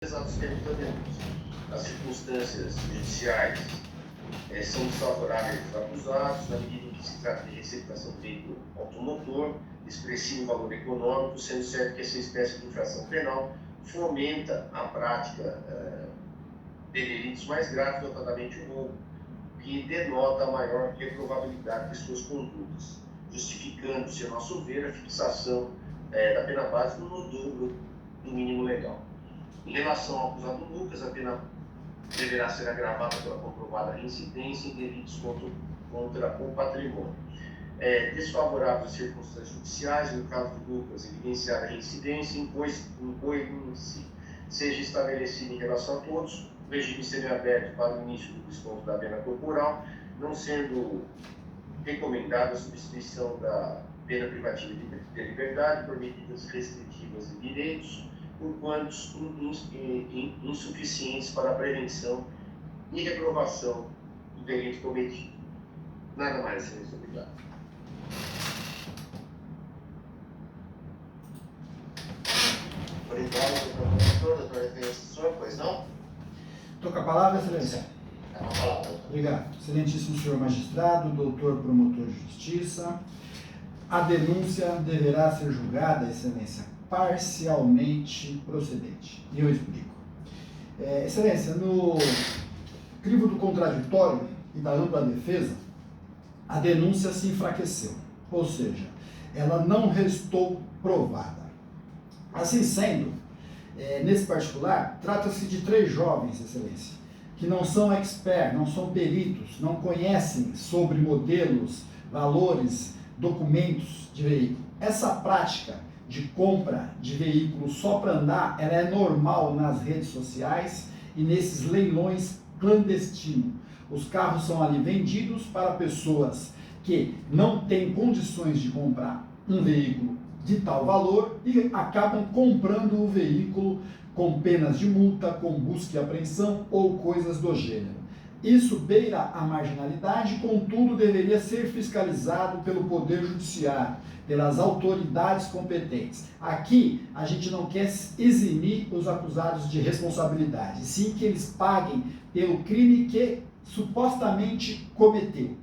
Exatos termos da denúncia. As circunstâncias judiciais são desfavoráveis aos acusados, na medida em que se trata de receptação de veículo automotor, expressivo valor econômico, sendo certo que essa espécie de infração penal fomenta a prática de delitos mais graves, notadamente o roubo, que denota a maior reprovabilidade de suas condutas, justificando-se, a nosso ver, a fixação da pena base no dobro do mínimo legal. Em relação ao acusado Lucas, a pena deverá ser agravada pela comprovada reincidência em delitos contra o patrimônio. Desfavoráveis às circunstâncias judiciais, no caso de Lucas, evidenciar a reincidência, impõe-se seja estabelecido em relação a todos o regime semiaberto para o início do desconto da pena corporal, não sendo recomendada a substituição da pena privativa de liberdade por medidas restritivas de direitos, por quanto insuficientes para a prevenção e reprovação do delito cometido. Nada mais, excelência. Obrigado. Obrigado, doutor defensor, pois não? Estou com a palavra, excelência. É uma palavra. Obrigado. Excelentíssimo senhor magistrado, doutor promotor de justiça, a denúncia deverá ser julgada, excelência, parcialmente procedente. E eu explico. Excelência, no crivo do contraditório e da ampla defesa, a denúncia se enfraqueceu, ou seja, ela não restou provada. Assim sendo, nesse particular, trata-se de 3 jovens, excelência, que não são experts, não são peritos, não conhecem sobre modelos, valores, documentos de veículo. Essa prática de compra de veículo só para andar, ela é normal nas redes sociais e nesses leilões clandestinos. Os carros são ali vendidos para pessoas que não têm condições de comprar um veículo de tal valor e acabam comprando o veículo com penas de multa, com busca e apreensão ou coisas do gênero. Isso beira a marginalidade, contudo deveria ser fiscalizado pelo Poder Judiciário, pelas autoridades competentes. Aqui a gente não quer eximir os acusados de responsabilidade, sim que eles paguem pelo crime que supostamente cometeu,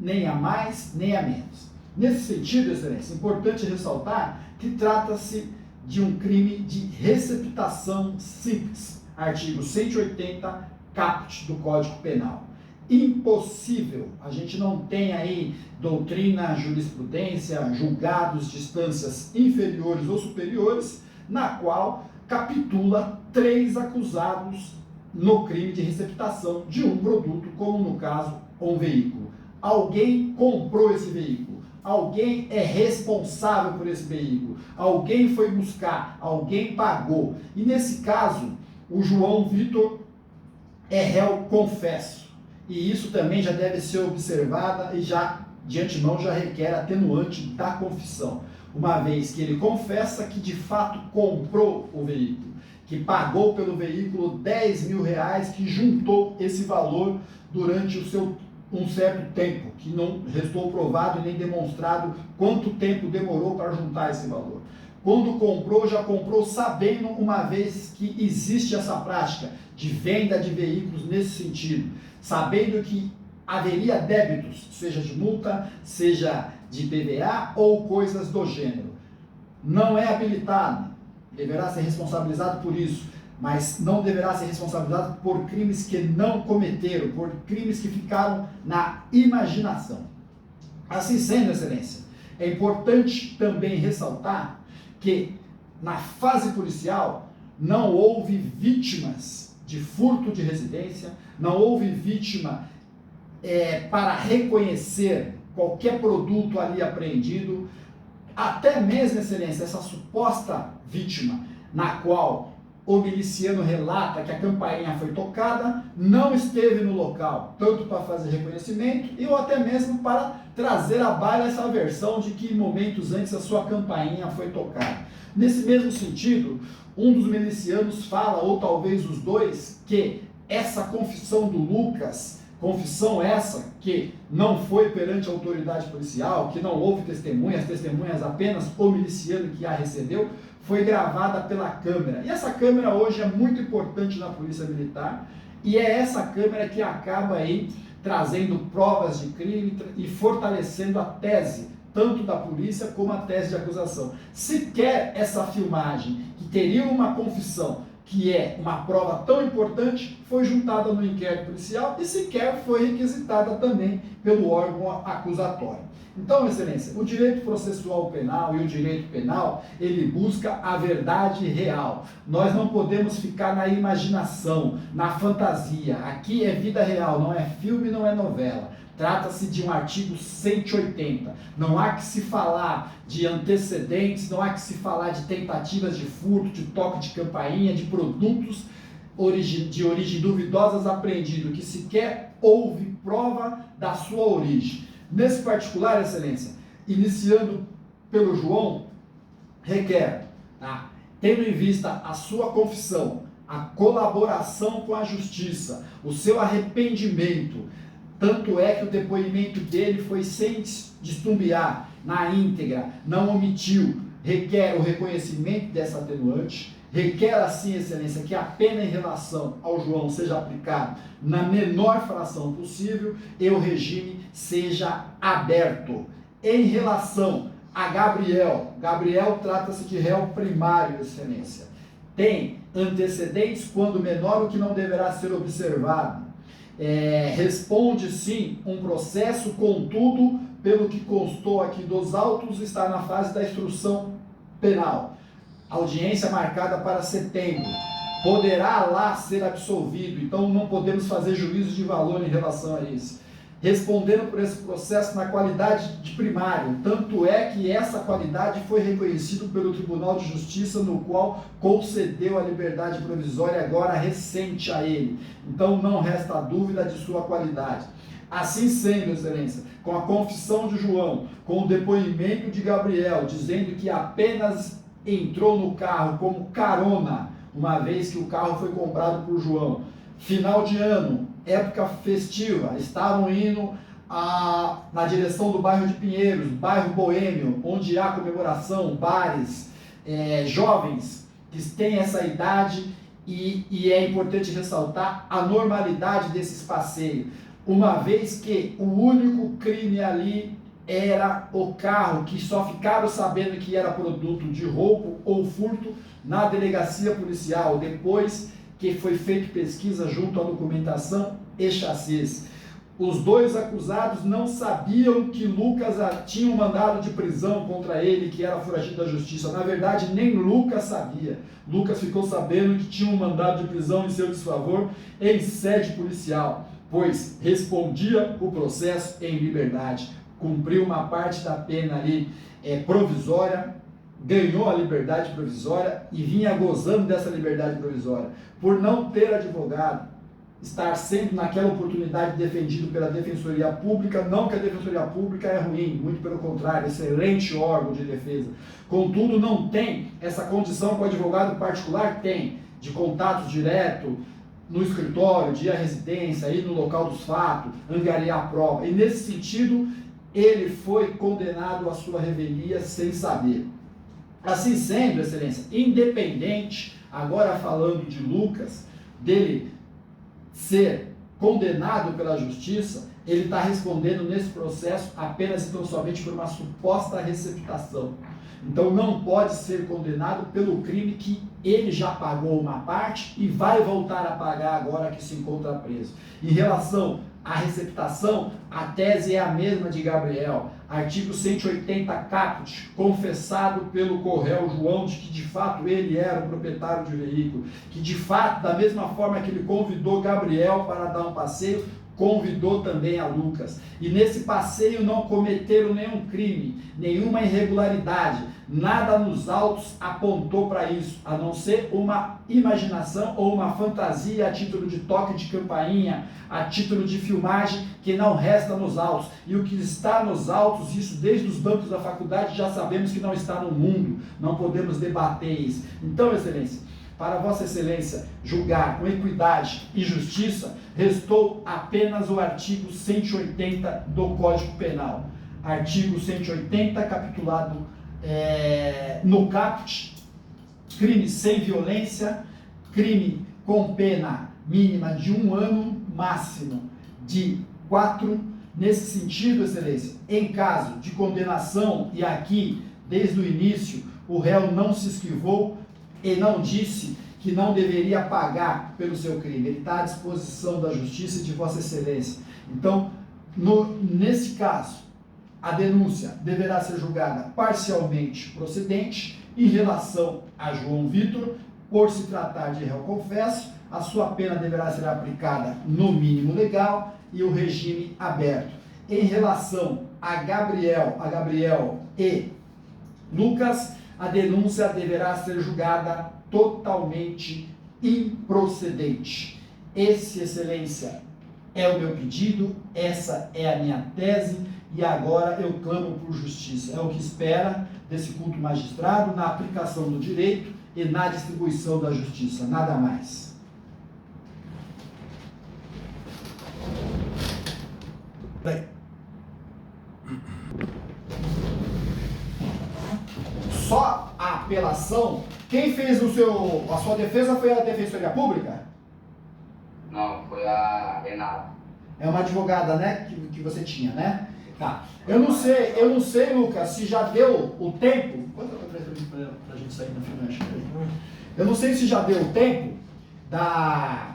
nem a mais nem a menos. Nesse sentido, excelência, é importante ressaltar que trata-se de um crime de receptação simples, artigo 180 caput do Código Penal. Impossível, a gente não tem aí doutrina, jurisprudência, julgados de instâncias inferiores ou superiores, na qual capitula 3 acusados no crime de receptação de um produto, como no caso, um veículo. Alguém comprou esse veículo, alguém é responsável por esse veículo, alguém foi buscar, alguém pagou. E nesse caso, o João Vitor é réu confesso. E isso também já deve ser observada e já, de antemão, já requer atenuante da confissão, uma vez que ele confessa que de fato comprou o veículo, que pagou pelo veículo R$10.000, que juntou esse valor durante um certo tempo, que não restou provado e nem demonstrado quanto tempo demorou para juntar esse valor. Quando comprou, já comprou sabendo, uma vez que existe essa prática de venda de veículos nesse sentido, sabendo que haveria débitos, seja de multa, seja de PVA ou coisas do gênero. Não é habilitado, deverá ser responsabilizado por isso, mas não deverá ser responsabilizado por crimes que não cometeram, por crimes que ficaram na imaginação. Assim sendo, excelência, é importante também ressaltar que na fase policial não houve vítimas de furto de residência, não houve vítima para reconhecer qualquer produto ali apreendido, até mesmo, excelência, essa suposta vítima na qual o miliciano relata que a campainha foi tocada, não esteve no local, tanto para fazer reconhecimento ou até mesmo para trazer à baila essa versão de que momentos antes a sua campainha foi tocada. Nesse mesmo sentido, um dos milicianos fala, ou talvez os dois, que essa confissão do Lucas, confissão essa que não foi perante a autoridade policial, que não houve testemunhas, apenas o miliciano que a recebeu, foi gravada pela câmera. E essa câmera hoje é muito importante na Polícia Militar, e é essa câmera que acaba aí trazendo provas de crime e fortalecendo a tese, tanto da polícia como a tese de acusação. Sequer essa filmagem, que teria uma confissão, que é uma prova tão importante, foi juntada no inquérito policial e sequer foi requisitada também pelo órgão acusatório. Então, Excelência, o direito processual penal e o direito penal, ele busca a verdade real. Nós não podemos ficar na imaginação, na fantasia. Aqui é vida real, não é filme, não é novela. Trata-se de um artigo 180. Não há que se falar de antecedentes, não há que se falar de tentativas de furto, de toque de campainha, de produtos de origem duvidosas apreendidos, que sequer houve prova da sua origem. Nesse particular, Excelência, iniciando pelo João, requer, tendo em vista a sua confissão, a colaboração com a justiça, o seu arrependimento, tanto é que o depoimento dele foi sem destumbiar, na íntegra, não omitiu, requer o reconhecimento dessa atenuante, requer assim, Excelência, que a pena em relação ao João seja aplicada na menor fração possível e o regime seja aberto. Em relação a Gabriel trata-se de réu primário, Excelência. Tem antecedentes quando menor, o que não deverá ser observado. Responde sim um processo, contudo, pelo que constou aqui dos autos, está na fase da instrução penal. Audiência marcada para setembro. Poderá lá ser absolvido, então não podemos fazer juízo de valor em relação a isso. Respondendo por esse processo na qualidade de primário, tanto é que essa qualidade foi reconhecida pelo Tribunal de Justiça, no qual concedeu a liberdade provisória agora recente a ele. Então não resta dúvida de sua qualidade. Assim sendo, Excelência, com a confissão de João, com o depoimento de Gabriel, dizendo que apenas entrou no carro como carona, uma vez que o carro foi comprado por João. Final de ano, época festiva, estavam indo na direção do bairro de Pinheiros, bairro boêmio, onde há comemoração, bares, jovens que têm essa idade e é importante ressaltar a normalidade desses passeios, uma vez que o único crime ali era o carro, que só ficaram sabendo que era produto de roubo ou furto na delegacia policial, depois que foi feita pesquisa junto à documentação e chassis. Os dois acusados não sabiam que Lucas tinha um mandado de prisão contra ele, que era foragido da justiça. Na verdade, nem Lucas sabia. Lucas ficou sabendo que tinha um mandado de prisão em seu desfavor em sede policial, pois respondia o processo em liberdade. Cumpriu uma parte da pena ali provisória, ganhou a liberdade provisória e vinha gozando dessa liberdade provisória. Por não ter advogado, estar sempre naquela oportunidade defendido pela Defensoria Pública, não que a Defensoria Pública é ruim, muito pelo contrário, excelente órgão de defesa. Contudo, não tem essa condição que o advogado particular tem, de contato direto no escritório, de ir à residência, ir no local dos fatos, angariar a prova. E nesse sentido, ele foi condenado à sua revelia sem saber. Assim sendo, Excelência, independente, agora falando de Lucas, dele ser condenado pela justiça, ele está respondendo nesse processo apenas e tão somente por uma suposta receptação. Então não pode ser condenado pelo crime que ele já pagou uma parte e vai voltar a pagar agora que se encontra preso. Em relação à receptação, a tese é a mesma de Gabriel. Artigo 180 caput, confessado pelo Corréu João de que de fato ele era o proprietário de veículo, que de fato, da mesma forma que ele convidou Gabriel para dar um passeio, convidou também a Lucas. E nesse passeio não cometeram nenhum crime, nenhuma irregularidade, nada nos autos apontou para isso, a não ser uma imaginação ou uma fantasia a título de toque de campainha, a título de filmagem, que não resta nos autos. E o que está nos autos, isso desde os bancos da faculdade, já sabemos que não está no mundo, não podemos debater isso. Então, Excelência, para Vossa Excelência julgar com equidade e justiça, restou apenas o artigo 180 do Código Penal. Artigo 180, capitulado no caput, crime sem violência, crime com pena mínima de 1 ano, máximo de 4. Nesse sentido, excelência, em caso de condenação, e aqui, desde o início, o réu não se esquivou e não disse que não deveria pagar pelo seu crime. Ele está à disposição da justiça e de vossa excelência. Então, nesse caso, a denúncia deverá ser julgada parcialmente procedente em relação a João Vitor, por se tratar de réu confesso, a sua pena deverá ser aplicada no mínimo legal e o regime aberto. Em relação a Gabriel e Lucas, a denúncia deverá ser julgada totalmente improcedente. Esse, excelência, é o meu pedido, essa é a minha tese, e agora eu clamo por justiça. É o que espera desse culto magistrado na aplicação do direito e na distribuição da justiça, nada mais. Só a apelação. Quem fez a sua defesa foi a Defensoria Pública? Não, foi a Renata. É uma advogada, né? Que você tinha, né? Tá. Eu não sei, Lucas, se já deu o tempo. Quanto eu falei pra gente sair na filmagem? Eu não sei se já deu o tempo da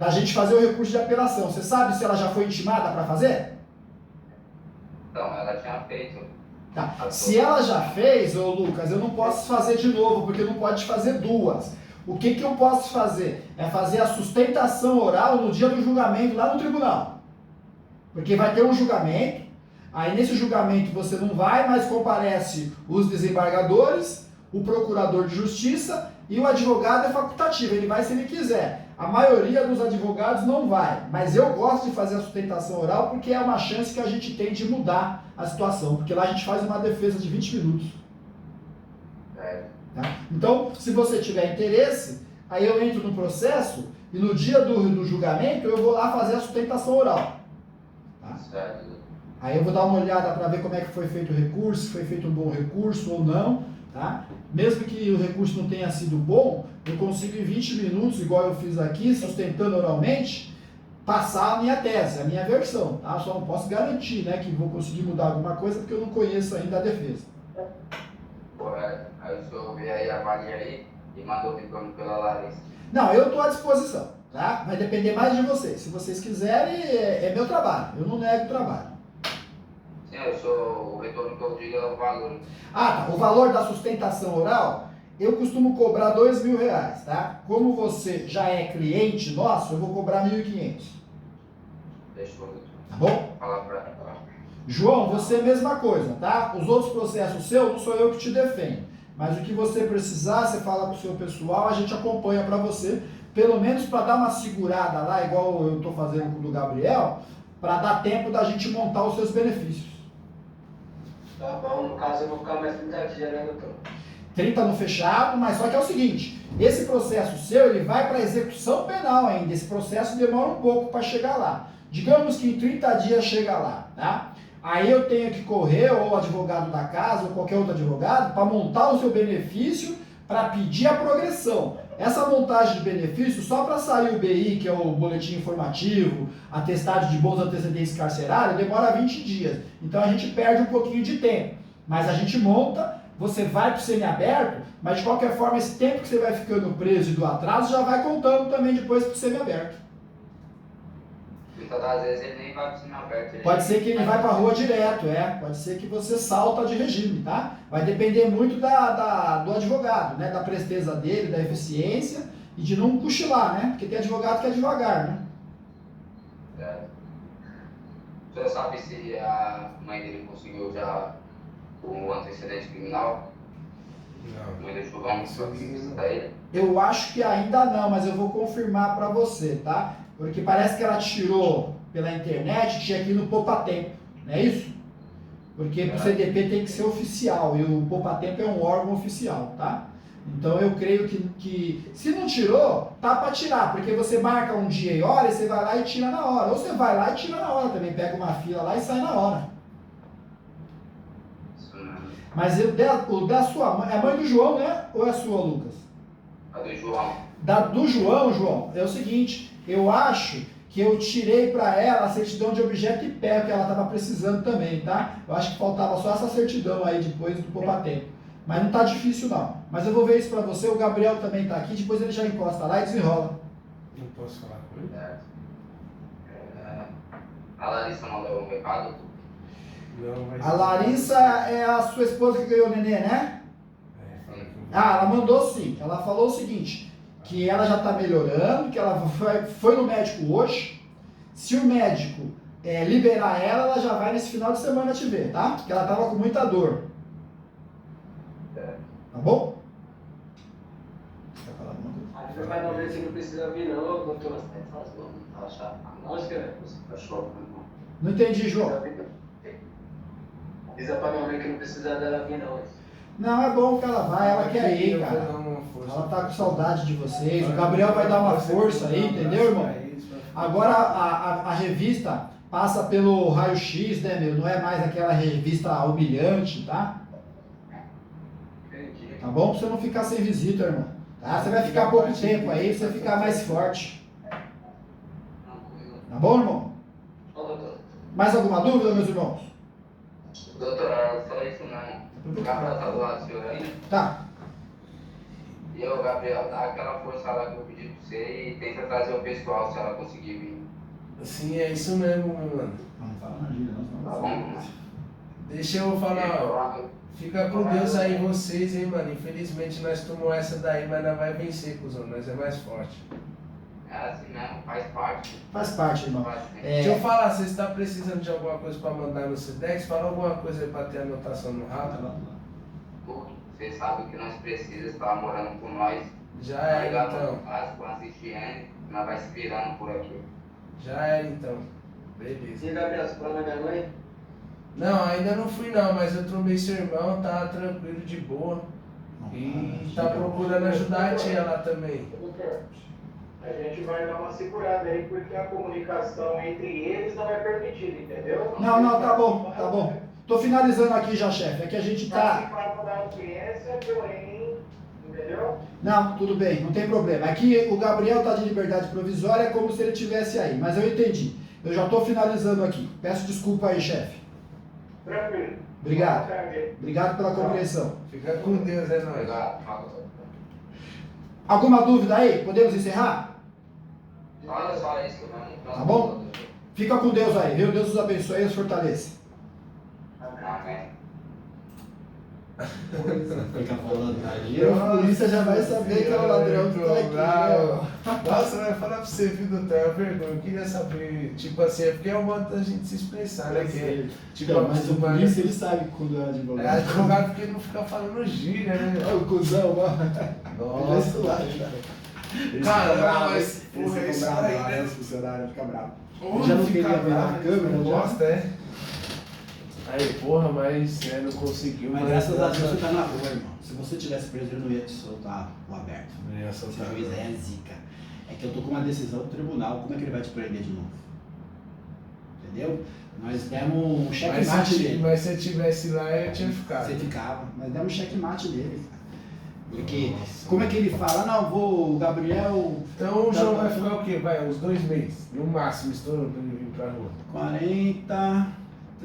gente fazer o recurso de apelação. Você sabe se ela já foi intimada para fazer? Então, ela tinha feito. Tá. Se ela já fez, ô Lucas, eu não posso fazer de novo, porque não pode fazer duas. O que eu posso fazer? É fazer a sustentação oral no dia do julgamento lá no tribunal. Porque vai ter um julgamento, aí nesse julgamento você não vai, mas comparece os desembargadores, o procurador de justiça e o advogado é facultativo, ele vai se ele quiser. A maioria dos advogados não vai, mas eu gosto de fazer a sustentação oral porque é uma chance que a gente tem de mudar a situação, porque lá a gente faz uma defesa de 20 minutos. Tá? Então, se você tiver interesse, aí eu entro no processo e no dia do julgamento eu vou lá fazer a sustentação oral. Tá? Aí eu vou dar uma olhada para ver como é que foi feito o recurso, se foi feito um bom recurso ou não. Tá? Mesmo que o recurso não tenha sido bom, eu consigo em 20 minutos, igual eu fiz aqui, sustentando oralmente, passar a minha tese, a minha versão. Tá? Só não posso garantir, né, que vou conseguir mudar alguma coisa porque eu não conheço ainda a defesa. Aí o senhor vê aí, avalia aí e manda o retorno pela Larissa. Não, eu estou à disposição. Tá? Vai depender mais de vocês. Se vocês quiserem, é meu trabalho. Eu não nego o trabalho. Sim, o retorno que eu digo é o valor. Ah, tá. O valor da sustentação oral, eu costumo cobrar R$2.000, tá? Como você já é cliente nosso, eu vou cobrar R$1.500. Deixa eu Tá bom? falar pra ela. João, você é a mesma coisa, tá? Os outros processos seus, não sou eu que te defendo. Mas o que você precisar, você fala pro seu pessoal, a gente acompanha para você, pelo menos para dar uma segurada lá, igual eu estou fazendo com o do Gabriel, para dar tempo da gente montar os seus benefícios. Tá bom, no caso eu vou ficar mais 30 dias, né, doutor? 30 no fechado, mas só que é o seguinte, esse processo seu, ele vai para execução penal ainda, esse processo demora um pouco para chegar lá. Digamos que em 30 dias chega lá, tá? Aí eu tenho que correr, ou o advogado da casa, ou qualquer outro advogado, para montar o seu benefício, para pedir a progressão. Essa montagem de benefício, só para sair o BI, que é o boletim informativo, atestado de bons antecedentes carcerários, demora 20 dias. Então a gente perde um pouquinho de tempo. Mas a gente monta, você vai para o semiaberto, mas de qualquer forma esse tempo que você vai ficando preso e do atraso já vai contando também depois para o semiaberto. Muitas das vezes ele nem vai para o semiaberto. Pode ser que ele vai para a rua direto, pode ser que você salta de regime, tá? Vai depender muito do advogado, né? Da presteza dele, da eficiência e de não cochilar, né? Porque tem advogado que é devagar, né? Certo. O senhor sabe se a mãe dele conseguiu já o antecedente criminal? Não. Mãe deixou lá um serviço pra ele? Eu acho que ainda não, mas eu vou confirmar para você, tá? Porque parece que ela tirou pela internet, tinha aqui no Poupa Tempo, não é isso? Porque o CDP tem que ser oficial e o Poupa Tempo é um órgão oficial, tá? Então eu creio que se não tirou, tá para tirar, porque você marca um dia e hora e você vai lá e tira na hora. Ou você vai lá e tira na hora também, pega uma fila lá e sai na hora. Mas o da sua mãe, é a mãe do João, né? Ou é a sua, Lucas? A do João. Do João, é o seguinte, eu acho que eu tirei para ela a certidão de objeto e pé, que ela estava precisando também, tá? Eu acho que faltava só essa certidão aí depois do poupa-tempo. Mas não tá difícil não. Mas eu vou ver isso para você, o Gabriel também tá aqui, depois ele já encosta lá e desenrola. Não posso falar com ele? A Larissa mandou um recado. Não, vai A Larissa é a sua esposa que ganhou o nenê, né? Fala que eu vou. Ah, ela mandou sim. Ela falou o seguinte, que ela já está melhorando, que ela foi no médico hoje. Se o médico liberar ela já vai nesse final de semana te ver, tá? Porque ela estava com muita dor. Tá bom? Quer falar alguma coisa? Ainda vai não ver se não precisa vir não, doutor. Tá chato. Não, escreve. Cachorro. Não entendi, João. Avisa pra mamãe que não precisa dela vir não. Não, é bom que ela vai, ela quer ir, Eu vou cara. dar uma força. Ela tá com saudade de vocês. O Gabriel vai dar uma força aí, entendeu, irmão? Agora a revista passa pelo raio-x, né, meu? Não é mais aquela revista humilhante, tá? Entendi. Tá bom? Pra você não ficar sem visita, irmão. Tá? Você vai ficar pouco tempo aí, pra você ficar mais forte. Tá bom, irmão? Ô, doutor. Mais alguma dúvida, meus irmãos? Doutor, só isso não. O Gabriel tá do lado do senhor aí. Tá. E o Gabriel, dá aquela força lá que eu pedi pra você e tenta trazer o pessoal se ela conseguir vir. Sim, é isso mesmo, meu mano. Não fala na gíria, não. Tá bom? Deixa eu falar, ó. Fica com Deus aí vocês, hein, mano. Infelizmente nós tomamos essa daí, mas nós vai vencer, cuzão. Nós é mais forte. É assim mesmo, faz parte. Faz parte, irmão. Deixa eu falar, você está precisando de alguma coisa pra mandar no Sedex? Fala alguma coisa aí pra ter anotação no rato. Você sabe o que nós precisamos, tá morando com nós. Já Tá era ligado? então. Com as higiene, nós vai se virando por aqui. Já era então. Beleza. E Gabriel, você falou na minha mãe? Não, ainda não fui não, mas eu trombei seu irmão, tá tranquilo, de boa. E tá procurando ajudar a tia lá também. Doutor, a gente vai dar uma segurada aí, porque a comunicação entre eles não é permitida, entendeu? Não, tá bom, tá bom. Tô finalizando aqui já, chefe. É que a gente tá... Participar da audiência, porém, entendeu? Não, tudo bem, não tem problema. Aqui o Gabriel tá de liberdade provisória, é como se ele estivesse aí. Mas eu entendi. Eu já tô finalizando aqui. Peço desculpa aí, chefe. Tranquilo. Obrigado. Boa tarde. Obrigado pela compreensão. Fica com Deus, é nóis. Obrigado. Fala. Alguma dúvida aí? Podemos encerrar? Olha só isso, mano. Tá bom? Fica com Deus aí, viu? Deus os abençoe e os fortaleça. Amém. Fica falando aí. A polícia já vai saber que é o ladrão que tá aqui. Né? Nossa, vai falar pra você, filho do Theo, vergonha. Eu queria saber, tipo assim, é porque é um modo da gente se expressar, né? Que é, tipo, Então, mas o acostumado- polícia ele sabe quando é advogado. É advogado porque não fica falando gíria, né? É o cuzão, mano. Nossa, cara, mas porra, Eles isso ficam aí, bravos, né? Os funcionários ficam bravos. Porra, Já não fica queria ver na bravo, câmera, não já? gosta, é? Aí, porra, mas não conseguiu. Mas graças a Deus você tá na rua, irmão. Se você tivesse preso, ele não ia te soltar o aberto. Não ia Esse soltar. juiz é zica. É que eu tô com uma decisão do tribunal, como é que ele vai te prender de novo? Entendeu? Nós demos um Mas checkmate se, nele. mas se eu tivesse lá, eu tinha ficado. Você ficava, nós demos um checkmate nele, cara. Porque, Nossa. como é que ele fala? Não, o Gabriel, Então o Tá João bom. vai ficar o quê? Vai, uns 2 meses, no máximo, estourando pra ele vir pra rua. 40...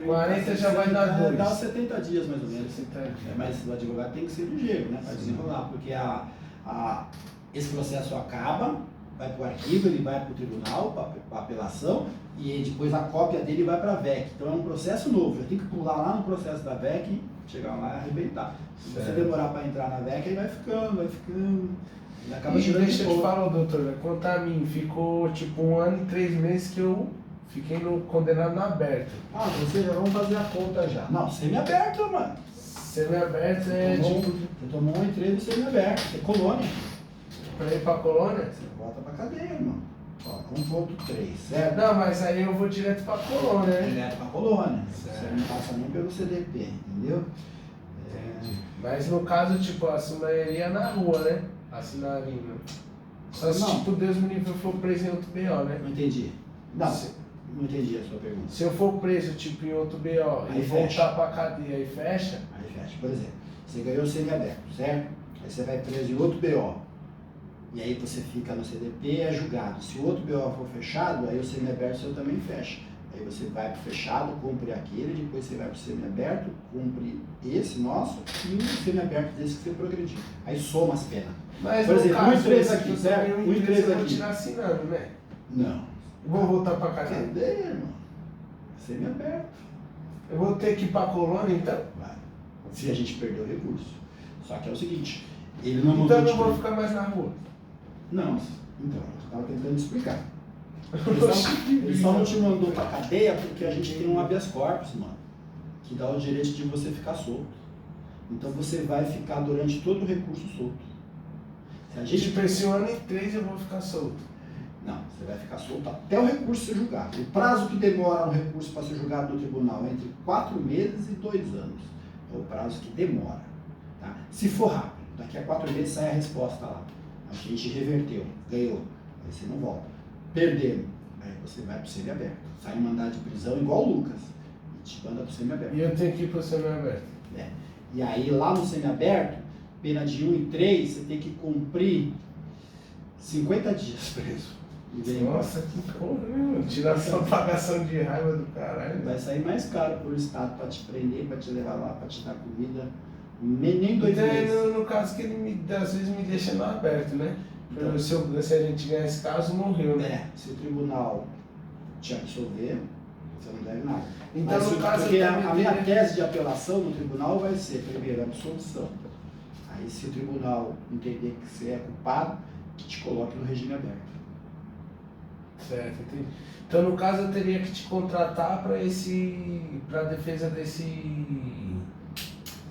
40 já vai dar 2. Dá uns 70 dias mais ou menos. 60 É, mas o advogado tem que ser ligeiro, né? Para desenrolar, porque esse processo acaba, vai para o arquivo, ele vai para o tribunal, para apelação, e depois a cópia dele vai para a VEC. Então é um processo novo, eu tenho que pular lá no processo da VEC, chegar lá e arrebentar. Se você Certo. demorar para entrar na VEC, ele vai ficando, ele acaba E tirando deixa eu te de boa. falar, doutor, quanto a mim, ficou tipo 1 ano e 3 meses que eu fiquei condenado no aberto. Ah, você já vamos fazer a conta já. Não, semi-aberto, mano. Semi-aberto é Tomou- tipo Você tomou um entrego semi-aberto, você é colônia. pra ir pra colônia. Você volta pra cadeia, irmão. Ó, 1.3, É, certo? não, mas aí eu vou direto pra colônia, né? Direto pra colônia. Certo. Você não passa nem pelo CDP, entendeu? Mas no caso, tipo, assinaria na rua, né? Assinaria, né? Só se Não. tipo Deus me livre eu for preso em outro BO, né? Não entendi. Não, Se- Não entendi a sua pergunta. Se eu for preso, tipo, em outro BO, Aí e fecha. voltar pra cadeia e fecha, Aí fecha. Por exemplo, você ganhou o semiaberto, certo? Aí você vai preso em outro BO. E aí você fica no CDP e é julgado. Se o outro BO for fechado, aí o semiaberto seu também fecha. Aí você vai pro fechado, cumpre aquele, depois você vai pro semiaberto, cumpre esse nosso e o semiaberto desse que você progrediu. Aí soma as penas. mas Por no exemplo, caso, um preso esse aqui, que eu certo? também, Um preso preso eu vou aqui. tirar assinando, né? Não. Vou voltar pra cadeia. Cadê, irmão? Semiaberto. Eu vou ter que ir pra colônia, então? Vai. Se a gente perder o recurso. Só que é o seguinte, ele não Então eu mandou não te vou prender. ficar mais na rua. Não, então, eu estava tentando explicar. Ele só não te mandou pra cadeia porque a gente tem um habeas corpus, mano, que dá o direito de você ficar solto. Então você vai ficar durante todo o recurso solto. Se a gente... Tipo, esse ano em 3 eu vou ficar solto. Não, você vai ficar solto até o recurso ser julgado. O prazo que demora um recurso para ser julgado no tribunal é entre 4 meses e 2 anos. É o prazo que demora. Tá? Se for rápido, daqui a 4 meses sai a resposta lá. A gente reverteu, ganhou, aí você não volta. Perdemos, aí você vai pro semiaberto. Sai um mandado de prisão igual o Lucas e te manda pro semiaberto. E eu tenho que ir pro semiaberto. É. E aí lá no semiaberto, pena de 1 e 3, você tem que cumprir 50 dias preso. E vem embora. Nossa, que porra, né, mano? Tirar essa pagação de raiva do caralho. Vai sair mais caro pro Estado para te prender, para te levar lá, para te dar comida. Nem 2 Então, meses. no caso que ele às vezes me deixa no aberto, né? Então. Se a gente ganhar esse caso, morreu, né? É, se o tribunal te absolver, você não deve nada. Então, Mas no caso, porque eu a também minha teria- tese de apelação no tribunal vai ser, primeiro, absolvição. Aí, se o tribunal entender que você é culpado, que te coloque no regime aberto. Certo, entendi. Então, no caso, eu teria que te contratar para a defesa desse...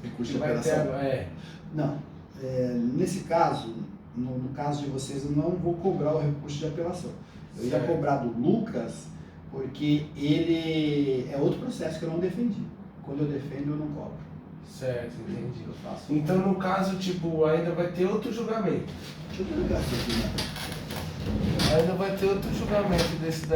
Recurso que de vai ter apelação. agora. Não. Nesse caso, no caso de vocês, eu não vou cobrar o recurso de apelação. Eu ia Certo. cobrar do Lucas, porque ele é outro processo que eu não defendi. Quando eu defendo, eu não cobro. Certo, entendi. Eu faço. Então, no caso, tipo, ainda vai ter outro julgamento. Deixa eu ligar isso aqui, né? Ainda vai ter outro julgamento desse daí.